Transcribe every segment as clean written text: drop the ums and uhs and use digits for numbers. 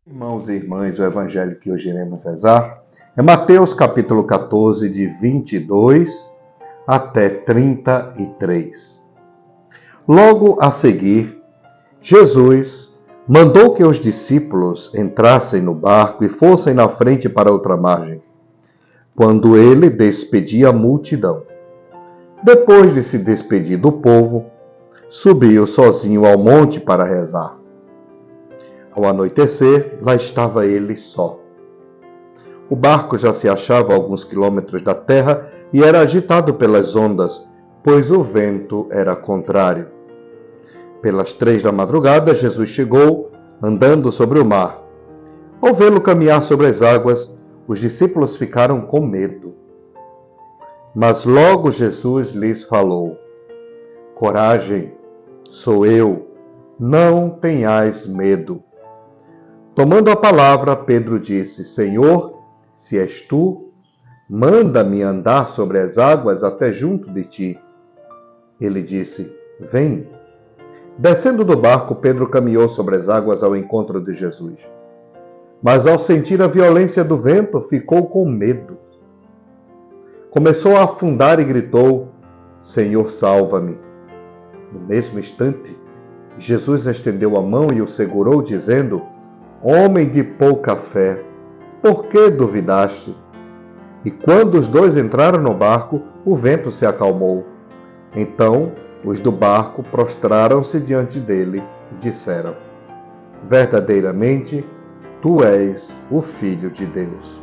Irmãos e irmãs, o evangelho que hoje iremos rezar é Mateus capítulo 14, de 22 até 33. Logo a seguir, Jesus mandou que os discípulos entrassem no barco e fossem na frente para outra margem, quando ele despedia a multidão. Depois de se despedir do povo, subiu sozinho ao monte para rezar. Ao anoitecer, lá estava ele só. O barco já se achava a alguns quilômetros da terra e era agitado pelas ondas, pois o vento era contrário. Pelas 3 da madrugada, Jesus chegou, andando sobre o mar. Ao vê-lo caminhar sobre as águas, os discípulos ficaram com medo. Mas logo Jesus lhes falou: Coragem, sou eu, não tenhais medo. Tomando a palavra, Pedro disse: Senhor, se és tu, manda-me andar sobre as águas até junto de ti. Ele disse: Vem. Descendo do barco, Pedro caminhou sobre as águas ao encontro de Jesus. Mas ao sentir a violência do vento, ficou com medo. Começou a afundar e gritou: Senhor, salva-me. No mesmo instante, Jesus estendeu a mão e o segurou, dizendo: Homem de pouca fé, por que duvidaste? E quando os dois entraram no barco, o vento se acalmou. Então, os do barco prostraram-se diante dele e disseram: Verdadeiramente, tu és o Filho de Deus.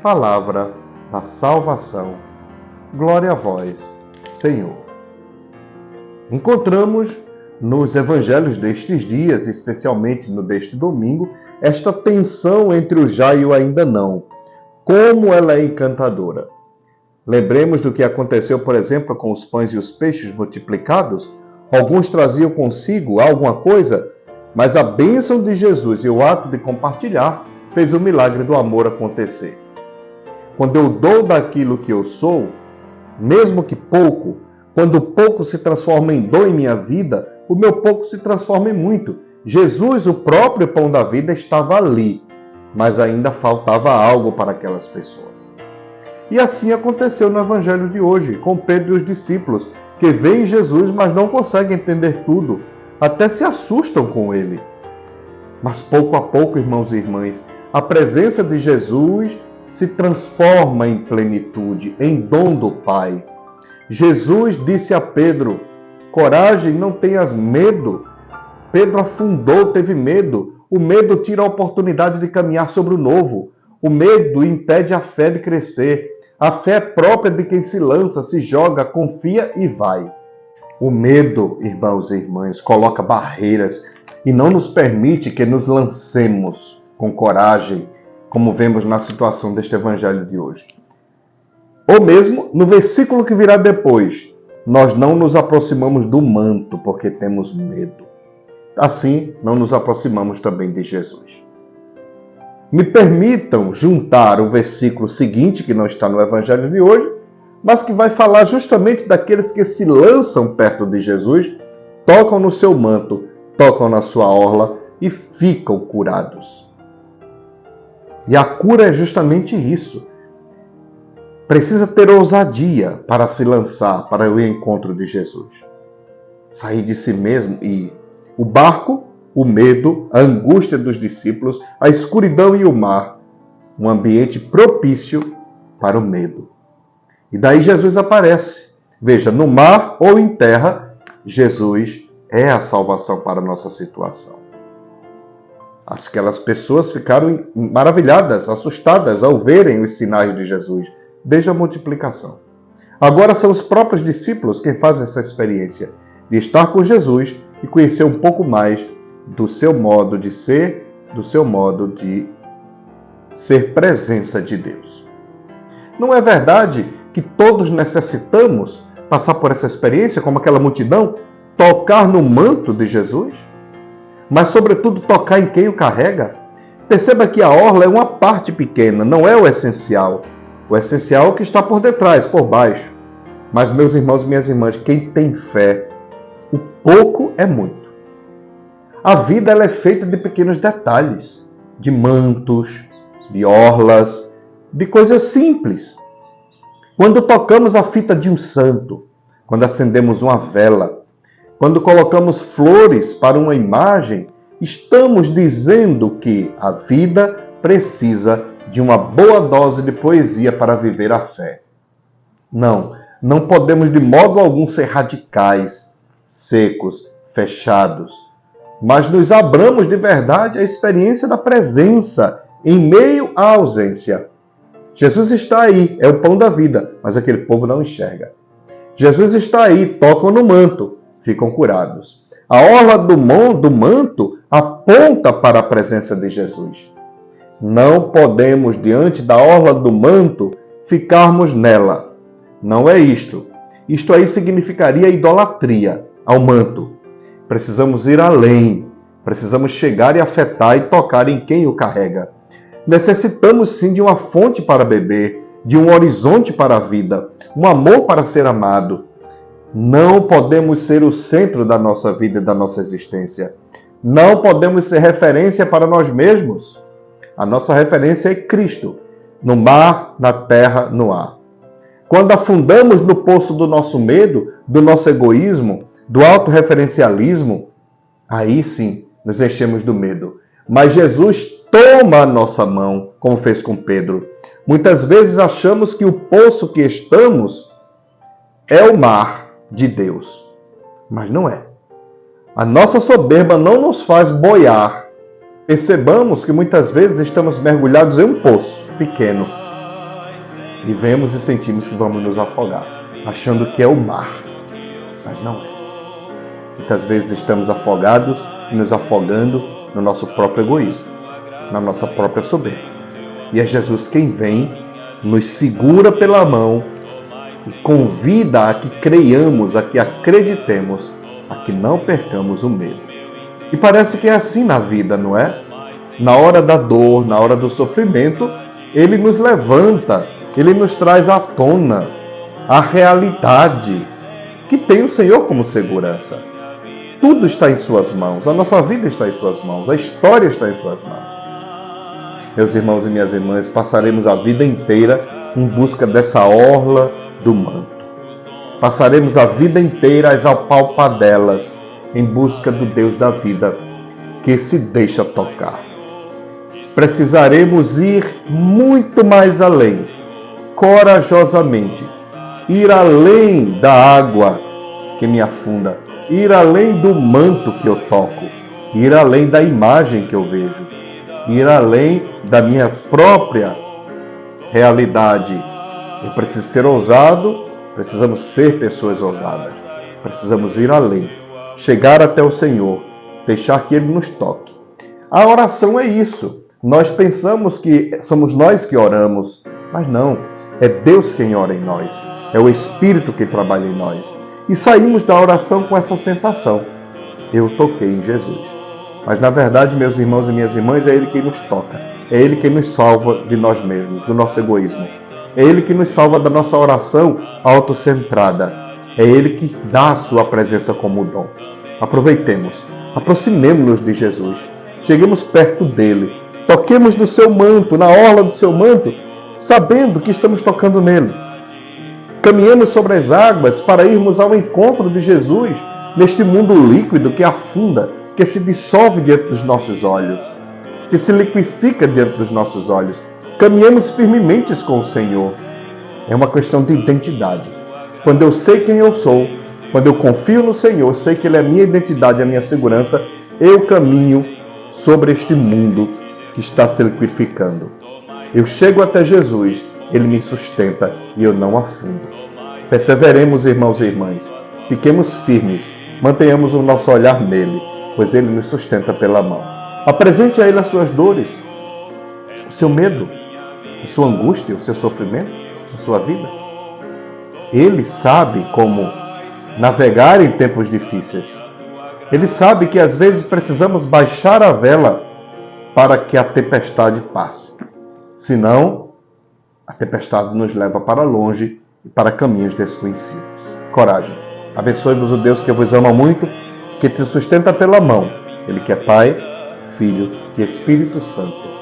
Palavra da salvação. Glória a vós, Senhor. Encontramos nos evangelhos destes dias, especialmente no deste domingo, esta tensão entre o já e o ainda não. Como ela é encantadora. Lembremos do que aconteceu, por exemplo, com os pães e os peixes multiplicados. Alguns traziam consigo alguma coisa, mas a bênção de Jesus e o ato de compartilhar fez o milagre do amor acontecer. Quando eu dou daquilo que eu sou, mesmo que pouco, quando o pouco se transforma em dom em minha vida, o meu pouco se transforma em muito. Jesus, o próprio pão da vida, estava ali, mas ainda faltava algo para aquelas pessoas. E assim aconteceu no evangelho de hoje, com Pedro e os discípulos, que veem Jesus, mas não conseguem entender tudo, até se assustam com ele. Mas pouco a pouco, irmãos e irmãs, a presença de Jesus se transforma em plenitude, em dom do Pai. Jesus disse a Pedro: Coragem, não tenhas medo. Pedro afundou, teve medo. O medo tira a oportunidade de caminhar sobre o novo. O medo impede a fé de crescer. A fé é própria de quem se lança, se joga, confia e vai. O medo, irmãos e irmãs, coloca barreiras e não nos permite que nos lancemos com coragem, como vemos na situação deste evangelho de hoje. Ou mesmo no versículo que virá depois, nós não nos aproximamos do manto porque temos medo. Assim, não nos aproximamos também de Jesus. Me permitam juntar o versículo seguinte, que não está no evangelho de hoje, mas que vai falar justamente daqueles que se lançam perto de Jesus, tocam no seu manto, tocam na sua orla e ficam curados. E a cura é justamente isso. Precisa ter ousadia para se lançar para o encontro de Jesus. Sair de si mesmo e ir. O barco, o medo, a angústia dos discípulos, a escuridão e o mar. Um ambiente propício para o medo. E daí Jesus aparece. Veja, no mar ou em terra, Jesus é a salvação para a nossa situação. Aquelas pessoas ficaram maravilhadas, assustadas ao verem os sinais de Jesus. Desde a multiplicação. Agora são os próprios discípulos quem fazem essa experiência de estar com Jesus e conhecer um pouco mais do seu modo de ser, do seu modo de ser presença de Deus. Não é verdade que todos necessitamos passar por essa experiência, como aquela multidão, tocar no manto de Jesus? Mas, sobretudo, tocar em quem o carrega? Perceba que a orla é uma parte pequena, não é o essencial. O essencial é o que está por detrás, por baixo. Mas, meus irmãos e minhas irmãs, quem tem fé, o pouco é muito. A vida ela é feita de pequenos detalhes. de mantos, de orlas, de coisas simples. Quando tocamos a fita de um santo, quando acendemos uma vela, quando colocamos flores para uma imagem, estamos dizendo que a vida precisa de uma boa dose de poesia para viver a fé. Não podemos de modo algum ser radicais, secos, fechados, mas nos abramos de verdade à experiência da presença em meio à ausência. Jesus está aí, é o pão da vida, mas aquele povo não enxerga. Jesus está aí, tocam no manto, ficam curados. A orla do manto aponta para a presença de Jesus. Não podemos, diante da orla do manto, ficarmos nela. Não é isto. Isto aí significaria idolatria ao manto. Precisamos ir além. Precisamos chegar e afetar e tocar em quem o carrega. Necessitamos sim de uma fonte para beber, de um horizonte para a vida, um amor para ser amado. Não podemos ser o centro da nossa vida e da nossa existência. Não podemos ser referência para nós mesmos. A nossa referência é Cristo, no mar, na terra, no ar. Quando afundamos no poço do nosso medo, do nosso egoísmo, do autorreferencialismo, aí sim nos enchemos do medo. Mas Jesus toma a nossa mão, como fez com Pedro. Muitas vezes achamos que o poço que estamos é o mar de Deus, mas não é. A nossa soberba não nos faz boiar. Percebamos que muitas vezes estamos mergulhados em um poço pequeno e vemos e sentimos que vamos nos afogar, achando que é o mar, mas não é. Muitas vezes estamos afogados e nos afogando no nosso próprio egoísmo, na nossa própria soberba. E é Jesus quem vem, nos segura pela mão e convida a que creiamos, a que acreditemos, a que não percamos o medo. E parece que é assim na vida, não é? Na hora da dor, na hora do sofrimento, Ele nos levanta, Ele nos traz à tona a realidade que tem o Senhor como segurança. Tudo está em suas mãos, a nossa vida está em suas mãos, a história está em suas mãos. Meus irmãos e minhas irmãs, passaremos a vida inteira em busca dessa orla do manto. Passaremos a vida inteira às apalpadelas, em busca do Deus da vida, que se deixa tocar. Precisaremos ir muito mais além, corajosamente, ir além da água que me afunda, ir além do manto que eu toco, ir além da imagem que eu vejo, ir além da minha própria realidade. Eu preciso ser ousado, precisamos ser pessoas ousadas, precisamos ir além, chegar até o Senhor, deixar que Ele nos toque. A oração é isso. Nós pensamos que somos nós que oramos, mas não, é Deus quem ora em nós, é o Espírito que trabalha em nós. E saímos da oração com essa sensação: eu toquei em Jesus. Mas na verdade, meus irmãos e minhas irmãs, é Ele quem nos toca, é Ele quem nos salva de nós mesmos, do nosso egoísmo. É Ele que nos salva da nossa oração autocentrada. É Ele que dá a sua presença como dom. Aproveitemos, aproximemo-nos de Jesus, cheguemos perto dEle, toquemos no seu manto, na orla do seu manto, sabendo que estamos tocando nele. Caminhemos sobre as águas para irmos ao encontro de Jesus neste mundo líquido que afunda, que se dissolve diante dos nossos olhos, que se liquifica diante dos nossos olhos. Caminhemos firmemente com o Senhor. É uma questão de identidade. Quando eu sei quem eu sou, quando eu confio no Senhor, sei que Ele é a minha identidade, a minha segurança, eu caminho sobre este mundo que está se liquificando. Eu chego até Jesus, Ele me sustenta e eu não afundo. Perseveremos, irmãos e irmãs. Fiquemos firmes, mantenhamos o nosso olhar nele, pois Ele nos sustenta pela mão. Apresente a Ele as suas dores, o seu medo, a sua angústia, o seu sofrimento, a sua vida. Ele sabe como navegar em tempos difíceis. Ele sabe que às vezes precisamos baixar a vela para que a tempestade passe. Senão, a tempestade nos leva para longe e para caminhos desconhecidos. Coragem. Abençoe-vos o Deus que vos ama muito, que te sustenta pela mão. Ele que é Pai, Filho e Espírito Santo.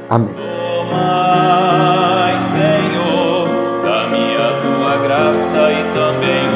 Amém. Tomai, Senhor, da minha tua graça e também